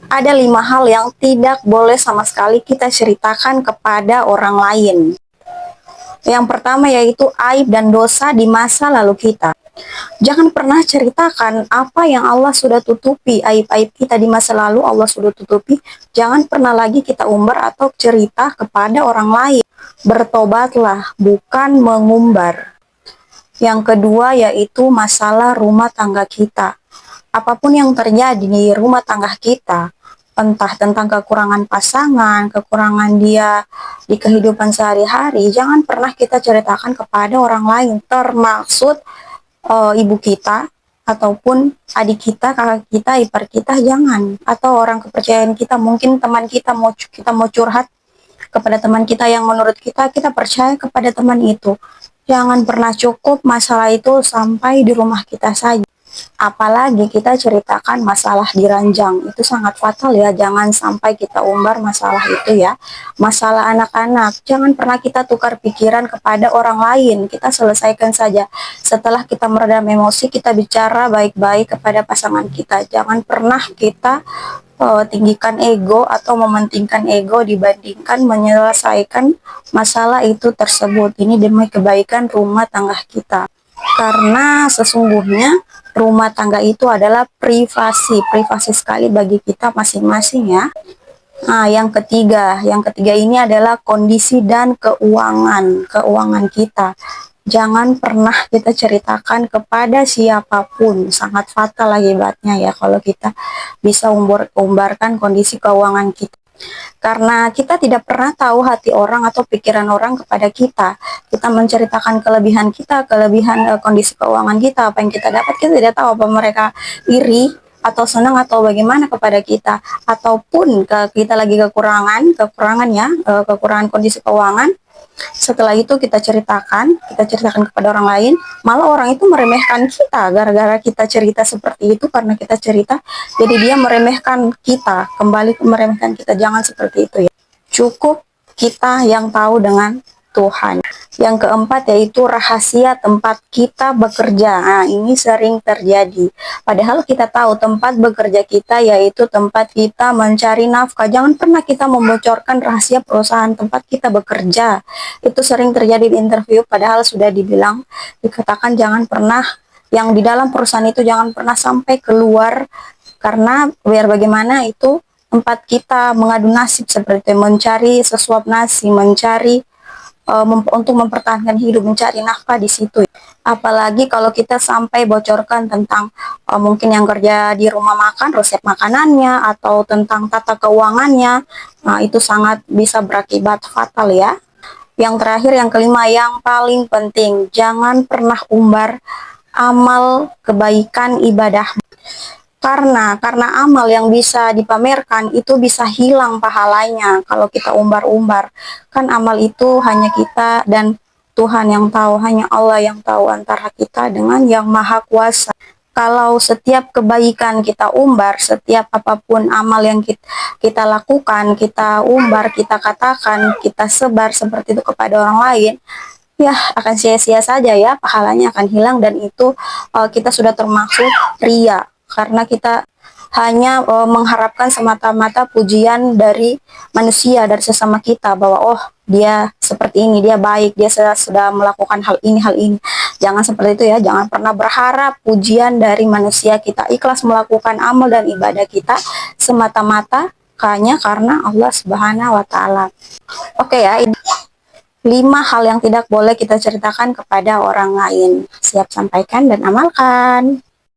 Ada 5 hal yang tidak boleh sama sekali kita ceritakan kepada orang lain. Yang pertama yaitu aib dan dosa di masa lalu kita. Jangan pernah ceritakan apa yang Allah sudah tutupi, aib-aib kita di masa lalu Allah sudah tutupi. Jangan pernah lagi kita umbar atau cerita kepada orang lain. Bertobatlah, bukan mengumbar. Yang kedua yaitu masalah rumah tangga kita. Apapun yang terjadi di rumah tangga kita, entah tentang kekurangan pasangan, kekurangan dia di kehidupan sehari-hari, jangan pernah kita ceritakan kepada orang lain, termaksud ibu kita, ataupun adik kita, kakak kita, ipar kita, jangan. Atau orang kepercayaan kita, mungkin teman kita mau curhat kepada teman kita yang menurut kita percaya kepada teman itu. Jangan pernah cukup masalah itu sampai di rumah kita saja. Apalagi kita ceritakan masalah di ranjang, itu sangat fatal ya. Jangan sampai kita umbar masalah itu ya. Masalah anak-anak, jangan pernah kita tukar pikiran kepada orang lain. Kita selesaikan saja. Setelah kita meredam emosi, kita bicara baik-baik kepada pasangan kita. Jangan pernah kita tinggikan ego atau mementingkan ego dibandingkan menyelesaikan masalah itu tersebut. Ini demi kebaikan rumah tangga kita. Karena sesungguhnya rumah tangga itu adalah privasi sekali bagi kita masing-masing ya. Nah, yang ketiga ini adalah kondisi dan keuangan kita. Jangan pernah kita ceritakan kepada siapapun, sangat fatal akibatnya ya kalau kita bisa umbarkan kondisi keuangan kita. Karena kita tidak pernah tahu hati orang atau pikiran orang kepada kita. Kita menceritakan kelebihan kita, kelebihan kondisi keuangan kita, apa yang kita dapat, kita tidak tahu apa mereka iri atau senang atau bagaimana kepada kita, ataupun kita lagi kekurangan ya, kekurangan kondisi keuangan. Setelah itu kita ceritakan kepada orang lain, malah orang itu meremehkan kita gara-gara kita cerita seperti itu. Karena kita cerita, jadi dia meremehkan kita, kembali meremehkan kita. Jangan seperti itu ya. Cukup kita yang tahu dengan Tuhan. Yang keempat yaitu rahasia tempat kita bekerja. Nah, ini sering terjadi. Padahal kita tahu tempat bekerja kita yaitu tempat kita mencari nafkah. Jangan pernah kita membocorkan rahasia perusahaan tempat kita bekerja. Itu sering terjadi di interview, padahal sudah dikatakan jangan pernah yang di dalam perusahaan itu jangan pernah sampai keluar. Karena biar bagaimana itu tempat kita mengadu nasib, seperti mencari sesuap nasi, mencari untuk mempertahankan hidup, mencari nafkah di situ. Apalagi kalau kita sampai bocorkan tentang mungkin yang kerja di rumah makan, resep makanannya, atau tentang tata keuangannya, nah itu sangat bisa berakibat fatal ya. Yang terakhir, yang kelima, yang paling penting, jangan pernah umbar amal kebaikan ibadah. Karena amal yang bisa dipamerkan itu bisa hilang pahalanya kalau kita umbar-umbar. Kan amal itu hanya kita dan Tuhan yang tahu, hanya Allah yang tahu antara kita dengan yang maha kuasa. Kalau setiap kebaikan kita umbar, setiap apapun amal yang kita lakukan, kita umbar, kita katakan, kita sebar seperti itu kepada orang lain, ya akan sia-sia saja ya, pahalanya akan hilang. Dan itu kita sudah termasuk ria, karena kita hanya mengharapkan semata-mata pujian dari manusia, dari sesama kita, bahwa oh dia seperti ini, dia baik, dia sudah melakukan hal ini. Jangan seperti itu ya. Jangan pernah berharap pujian dari manusia. Kita ikhlas melakukan amal dan ibadah kita semata-mata hanya karena Allah Subhanahu wa Ta'ala. Oke ya, ini 5 hal yang tidak boleh kita ceritakan kepada orang lain. Siap sampaikan dan amalkan.